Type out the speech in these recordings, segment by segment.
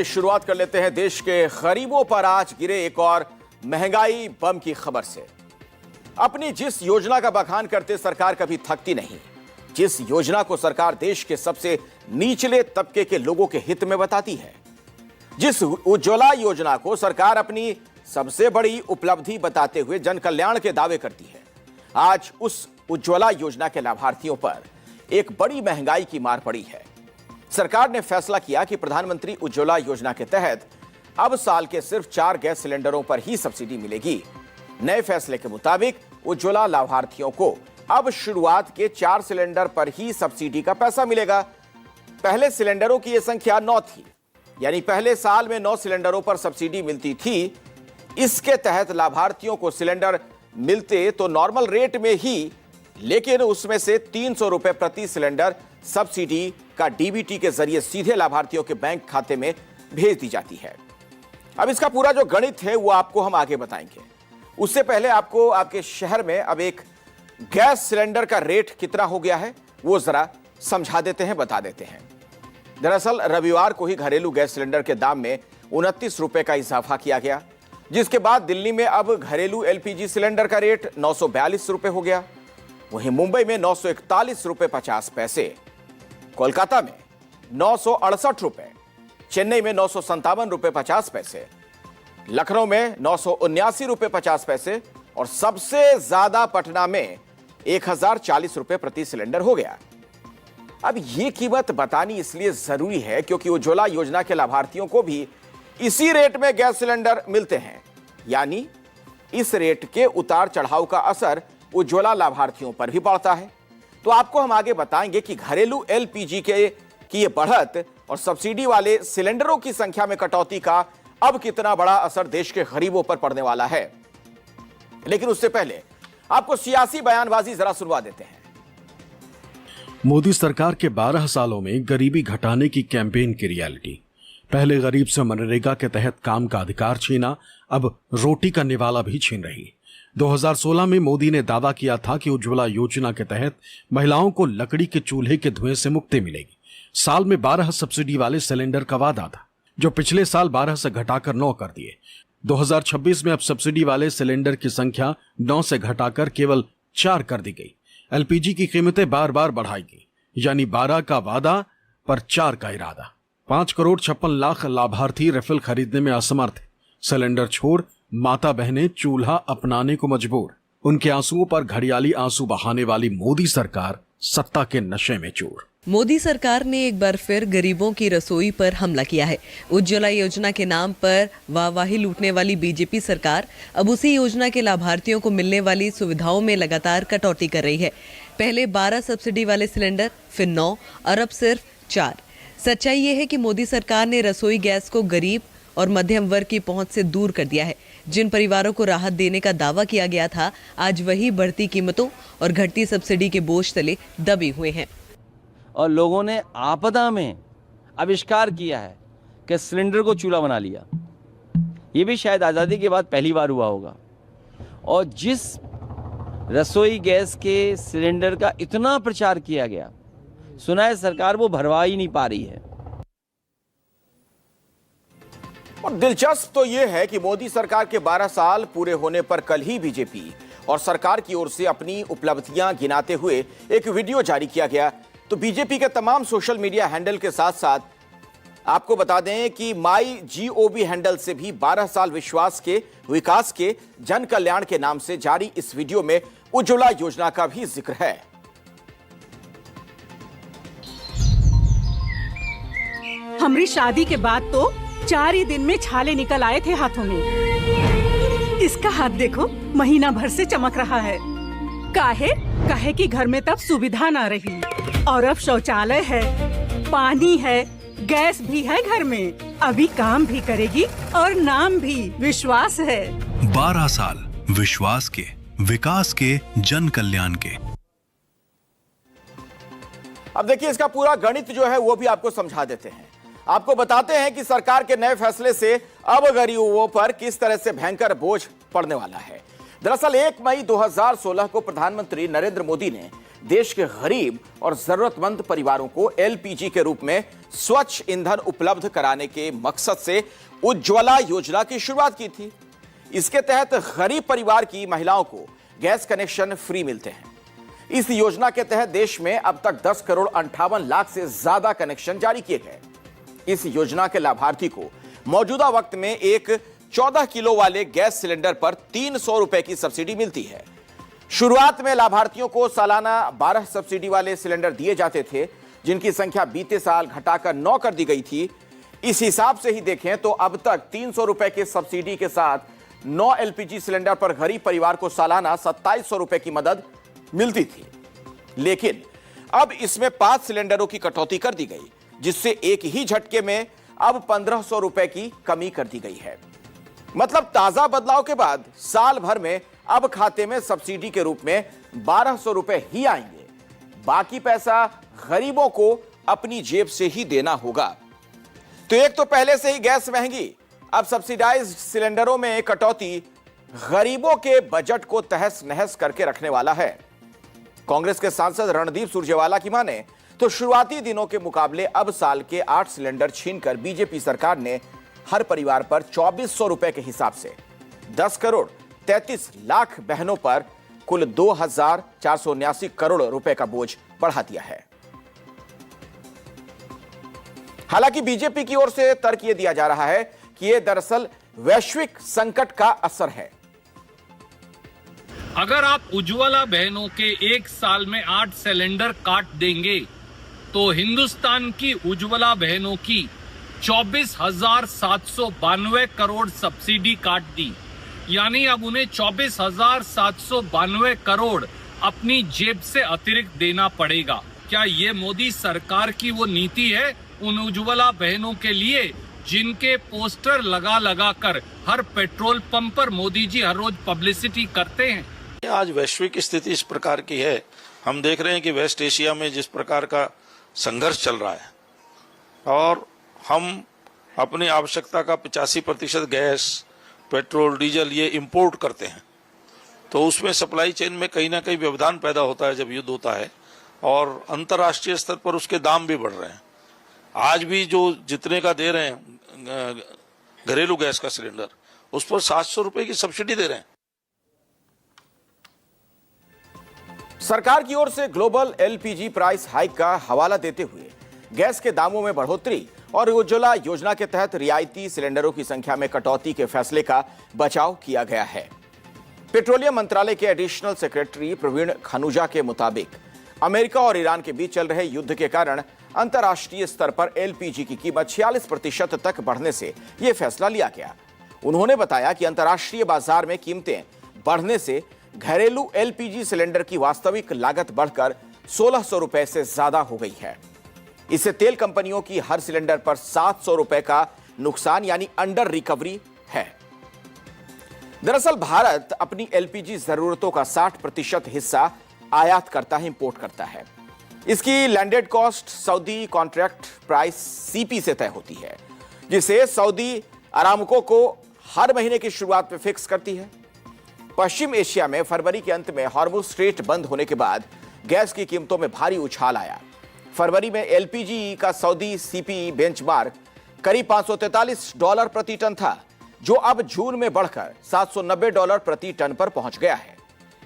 शुरुआत कर लेते हैं देश के गरीबों पर आज गिरे एक और महंगाई बम की खबर से। अपनी जिस योजना का बखान करते सरकार कभी थकती नहीं, जिस योजना को सरकार देश के सबसे निचले तबके के लोगों के हित में बताती है, जिस उज्ज्वला योजना को सरकार अपनी सबसे बड़ी उपलब्धि बताते हुए जन कल्याण के दावे करती है, आज उस उज्ज्वला योजना के लाभार्थियों पर एक बड़ी महंगाई की मार पड़ी है। सरकार ने फैसला किया कि प्रधानमंत्री उज्ज्वला योजना के तहत अब साल के सिर्फ 4 गैस सिलेंडरों पर ही सब्सिडी मिलेगी। नए फैसले के मुताबिक उज्ज्वला लाभार्थियों को अब शुरुआत के 4 सिलेंडर पर ही सब्सिडी का पैसा मिलेगा। पहले सिलेंडरों की यह संख्या 9 थी, यानी पहले साल में 9 सिलेंडरों पर सब्सिडी मिलती थी। इसके तहत लाभार्थियों को सिलेंडर मिलते तो नॉर्मल रेट में ही, लेकिन उसमें से 300 रुपए प्रति सिलेंडर सब्सिडी का डीबीटी के जरिए सीधे लाभार्थियों के बैंक खाते में भेज दी जाती है। अब इसका पूरा जो गणित है वो आपको हम आगे बताएंगे। उससे पहले आपको आपके शहर में अब एक गैस सिलेंडर का रेट कितना हो गया है वो जरा समझा देते हैं, बता देते हैं। दरअसल रविवार को ही घरेलू गैस सिलेंडर के दाम में 29 रुपए का इजाफा किया गया, जिसके बाद दिल्ली में अब घरेलू एलपीजी सिलेंडर का रेट 942 रुपए हो गया। वहीं मुंबई में 941 रुपए 50 पैसे, कोलकाता में 968 रुपए, चेन्नई में 957 रुपए 50 पैसे, लखनऊ में 979 रुपए 50 पैसे और सबसे ज्यादा पटना में 1040 रुपए प्रति सिलेंडर हो गया। अब यह कीमत बतानी इसलिए जरूरी है क्योंकि उज्ज्वला योजना के लाभार्थियों को भी इसी रेट में गैस सिलेंडर मिलते हैं, यानी इस रेट के उतार चढ़ाव का असर उज्ज्वला लाभार्थियों पर भी पड़ता है। तो आपको हम आगे बताएंगे कि घरेलू एलपीजी की ये बढ़त और सब्सिडी वाले सिलेंडरों की संख्या में कटौती का अब कितना बड़ा असर देश के गरीबों पर पड़ने वाला है। लेकिन उससे पहले आपको सियासी बयानबाजी जरा सुनवा देते हैं। मोदी सरकार के 12 सालों में गरीबी घटाने की कैंपेन की रियलिटी। पहले गरीब से मनरेगा के तहत काम का अधिकार छीना, अब रोटी का निवाला भी छीन रही। 2016 में मोदी ने दावा किया था कि उज्ज्वला योजना के तहत महिलाओं को लकड़ी के चूल्हे के धुएं से मुक्ति मिलेगी। साल में 12 सब्सिडी वाले सिलेंडर का वादा था, जो पिछले साल 12 से घटाकर 9 कर दिए। 2026 में अब सब्सिडी वाले सिलेंडर की संख्या 9 से घटाकर केवल 4 कर दी गई। एलपीजी की कीमतें बार बार बढ़ाई गई, यानी 12 का वादा पर 4 का इरादा। 5 करोड़ 56 लाख लाभार्थी रिफिल खरीदने में असमर्थ है। सिलेंडर छोड़ माता बहनें चूल्हा अपनाने को मजबूर। उनके आंसुओं पर घड़ियाली आंसू बहाने वाली मोदी सरकार सत्ता के नशे में चूर। मोदी सरकार ने एक बार फिर गरीबों की रसोई पर हमला किया है। उज्ज्वला योजना के नाम पर वाहवाही लूटने वाली बीजेपी सरकार अब उसी योजना के लाभार्थियों को मिलने वाली सुविधाओं में लगातार कटौती कर रही है। पहले 12 सब्सिडी वाले सिलेंडर, फिर 9 और अब सिर्फ 4। सच्चाई ये है कि मोदी सरकार ने रसोई गैस को गरीब और मध्यम वर्ग की पहुंच से दूर कर दिया है। जिन परिवारों को राहत देने का दावा किया गया था, आज वही बढ़ती कीमतों और घटती सब्सिडी के बोझ तले दबे हुए हैं। और लोगों ने आपदा में आविष्कार किया है कि सिलेंडर को चूल्हा बना लिया। ये भी शायद आज़ादी के बाद पहली बार हुआ होगा। और जिस रसोई गैस के सिलेंडर का इतना प्रचार किया गया, सुना है सरकार वो भरवा ही नहीं पा रही है। और दिलचस्प तो यह है कि मोदी सरकार के 12 साल पूरे होने पर कल ही बीजेपी और सरकार की ओर से अपनी उपलब्धियां गिनाते हुए एक वीडियो जारी किया गया। तो बीजेपी के तमाम सोशल मीडिया हैंडल के साथ साथ आपको बता दें कि माई GOV हैंडल से भी 12 साल विकास के जन कल्याण के नाम से जारी इस वीडियो में उज्ज्वला योजना का भी जिक्र है। हमारी शादी के बाद तो 4 ही दिन में छाले निकल आए थे हाथों में। इसका हाथ देखो, महीना भर से चमक रहा है। काहे कि घर में तब सुविधा ना रही। और अब शौचालय है, पानी है, गैस भी है घर में। अभी काम भी करेगी और नाम भी विश्वास है। 12 साल विश्वास के, विकास के, जन कल्याण के। अब देखिए इसका पूरा गणित जो है वो भी आपको समझा देते हैं। आपको बताते हैं कि सरकार के नए फैसले से अब गरीबों पर किस तरह से भयंकर बोझ पड़ने वाला है। दरअसल 1 मई 2016 को प्रधानमंत्री नरेंद्र मोदी ने देश के गरीब और जरूरतमंद परिवारों को एलपीजी के रूप में स्वच्छ ईंधन उपलब्ध कराने के मकसद से उज्ज्वला योजना की शुरुआत की थी। इसके तहत गरीब परिवार की महिलाओं को गैस कनेक्शन फ्री मिलते हैं। इस योजना के तहत देश में अब तक 10 करोड़ 58 लाख से ज्यादा कनेक्शन जारी किए गए। इस योजना के लाभार्थी को मौजूदा वक्त में एक 14 किलो वाले गैस सिलेंडर पर 300 रुपए की सब्सिडी मिलती है। शुरुआत में लाभार्थियों को सालाना 12 सब्सिडी वाले सिलेंडर दिए जाते थे, जिनकी संख्या बीते साल घटाकर 9 कर दी गई थी। इस हिसाब से ही देखें तो अब तक 300 रुपए के सब्सिडी के साथ 9 एलपीजी सिलेंडर पर गरीब परिवार को सालाना 2700 रुपए की मदद मिलती थी। लेकिन अब इसमें 5 सिलेंडरों की कटौती कर दी गई, जिससे एक ही झटके में अब 1500 रुपए की कमी कर दी गई है। मतलब ताजा बदलाव के बाद साल भर में अब खाते में सब्सिडी के रूप में 1200 रुपए ही आएंगे। बाकी पैसा गरीबों को अपनी जेब से ही देना होगा। तो एक तो पहले से ही गैस महंगी, अब सब्सिडाइज्ड सिलेंडरों में कटौती गरीबों के बजट को तहस नहस करके रखने वाला है। कांग्रेस के सांसद रणदीप सुरजेवाला की माने तो शुरुआती दिनों के मुकाबले अब साल के 8 सिलेंडर छीनकर बीजेपी सरकार ने हर परिवार पर 2400 रुपए के हिसाब से 10 करोड़ 33 लाख बहनों पर कुल 2479 करोड़ रुपए का बोझ बढ़ा दिया है। हालांकि बीजेपी की ओर से तर्क यह दिया जा रहा है कि यह दरअसल वैश्विक संकट का असर है। अगर आप उज्ज्वला बहनों के एक साल में 8 सिलेंडर काट देंगे तो हिंदुस्तान की उज्ज्वला बहनों की 24,792 करोड़ सब्सिडी काट दी, यानी अब उन्हें 24,792 करोड़ अपनी जेब से अतिरिक्त देना पड़ेगा। क्या ये मोदी सरकार की वो नीति है उन उज्ज्वला बहनों के लिए जिनके पोस्टर लगा लगा कर हर पेट्रोल पंप पर मोदी जी हर रोज पब्लिसिटी करते हैं? आज वैश्विक स्थिति इस प्रकार की है, हम देख रहे हैं कि वेस्ट एशिया में जिस प्रकार का संघर्ष चल रहा है और हम अपनी आवश्यकता का 85% गैस, पेट्रोल, डीजल ये इंपोर्ट करते हैं, तो उसमें सप्लाई चेन में कहीं ना कहीं व्यवधान पैदा होता है जब युद्ध होता है और अंतर्राष्ट्रीय स्तर पर उसके दाम भी बढ़ रहे हैं। आज भी जो जितने का दे रहे हैं घरेलू गैस का सिलेंडर, उस पर 700 रुपए की सब्सिडी दे रहे हैं। सरकार की ओर से ग्लोबल एलपीजी प्राइस हाइक का हवाला देते हुए गैस के दामों में बढ़ोतरी और उज्ज्वला योजना के तहत रियायती सिलेंडरों की संख्या में कटौती के फैसले का बचाव किया गया है। पेट्रोलियम मंत्रालय के एडिशनल सेक्रेटरी प्रवीण खनुजा के मुताबिक अमेरिका और ईरान के बीच चल रहे युद्ध के कारण अंतर्राष्ट्रीय स्तर पर एलपीजी की कीमत 46% तक बढ़ने से यह फैसला लिया गया। उन्होंने बताया कि अंतर्राष्ट्रीय बाजार में कीमतें बढ़ने से घरेलू एलपीजी सिलेंडर की वास्तविक लागत बढ़कर 1600 रुपए से ज्यादा हो गई है। इससे तेल कंपनियों की हर सिलेंडर पर 700 रुपए का नुकसान यानी अंडर रिकवरी है। दरअसल भारत अपनी एलपीजी जरूरतों का 60% हिस्सा आयात करता है, इंपोर्ट करता है। इसकी landed cost Saudi contract price CP से तय होती है, जिसे सऊदी अरामको को हर महीने की शुरुआत में फिक्स करती है। पश्चिम एशिया में फरवरी के अंत में हॉर्मुज स्ट्रेट बंद होने के बाद गैस की कीमतों में भारी उछाल आया। फरवरी में एलपीजी का सऊदी सीपी बेंचमार्क करीब $543 प्रति टन था, जो अब जून में बढ़कर $790 प्रति टन पर पहुंच गया है।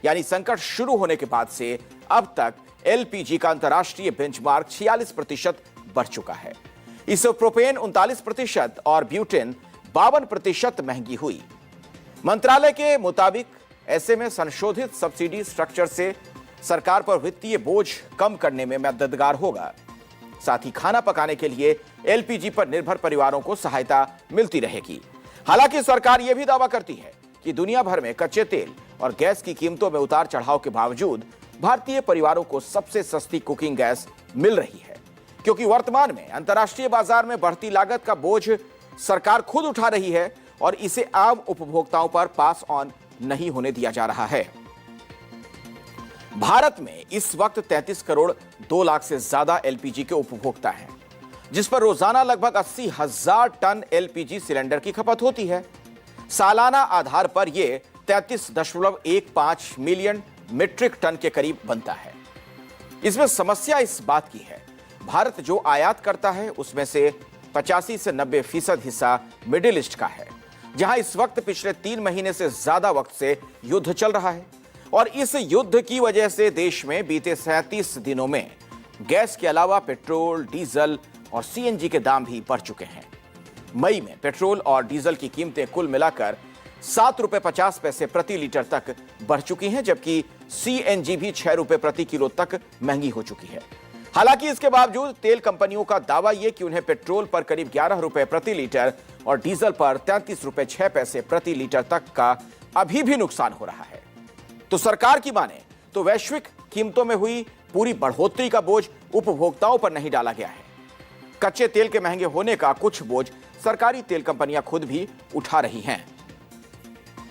यानी संकट शुरू होने के बाद से अब तक एलपीजी का अंतर्राष्ट्रीय बेंचमार्क 46% बढ़ चुका है। इससे प्रोपेन 39% और ब्यूटेन 52% महंगी हुई। मंत्रालय के मुताबिक ऐसे में संशोधित सब्सिडी स्ट्रक्चर से सरकार पर वित्तीय बोझ कम करने में मददगार होगा। साथ ही खाना पकाने के लिए एलपीजी पर निर्भर परिवारों को सहायता मिलती रहेगी। हालांकि सरकार यह भी दावा करती है कि दुनिया भर में कच्चे तेल और गैस की कीमतों में उतार चढ़ाव के बावजूद भारतीय परिवारों को सबसे सस्ती कुकिंग गैस मिल रही है, क्योंकि वर्तमान में अंतर्राष्ट्रीय बाजार में बढ़ती लागत का बोझ सरकार खुद उठा रही है और इसे आम उपभोक्ताओं पर पास ऑन नहीं होने दिया जा रहा है। भारत में इस वक्त 33 करोड़ 2 लाख से ज्यादा एलपीजी के उपभोक्ता हैं, जिस पर रोजाना लगभग 80,000 टन एलपीजी सिलेंडर की खपत होती है। सालाना आधार पर यह 33.15 मिलियन मीट्रिक टन के करीब बनता है। इसमें समस्या इस बात की है, भारत जो आयात करता है उसमें से 85 से 90% हिस्सा मिडिल ईस्ट का है, जहां इस वक्त पिछले 3 महीने से ज्यादा वक्त से युद्ध चल रहा है। और इस युद्ध की वजह से देश में बीते 37 दिनों में गैस के अलावा पेट्रोल, डीजल और सीएनजी के दाम भी बढ़ चुके हैं। मई में पेट्रोल और डीजल की कीमतें कुल मिलाकर 7 रुपए 50 पैसे प्रति लीटर तक बढ़ चुकी हैं, जबकि सीएनजी भी 6 रुपए प्रति किलो तक महंगी हो चुकी है। हालांकि इसके बावजूद तेल कंपनियों का दावा यह कि उन्हें पेट्रोल पर करीब 11 रुपए प्रति लीटर और डीजल पर 33 रुपए 6 पैसे प्रति लीटर तक का अभी भी नुकसान हो रहा है। तो सरकार की माने तो वैश्विक कीमतों में हुई पूरी बढ़ोतरी का बोझ उपभोक्ताओं पर नहीं डाला गया है। कच्चे तेल के महंगे होने का कुछ बोझ सरकारी तेल कंपनियां खुद भी उठा रही हैं।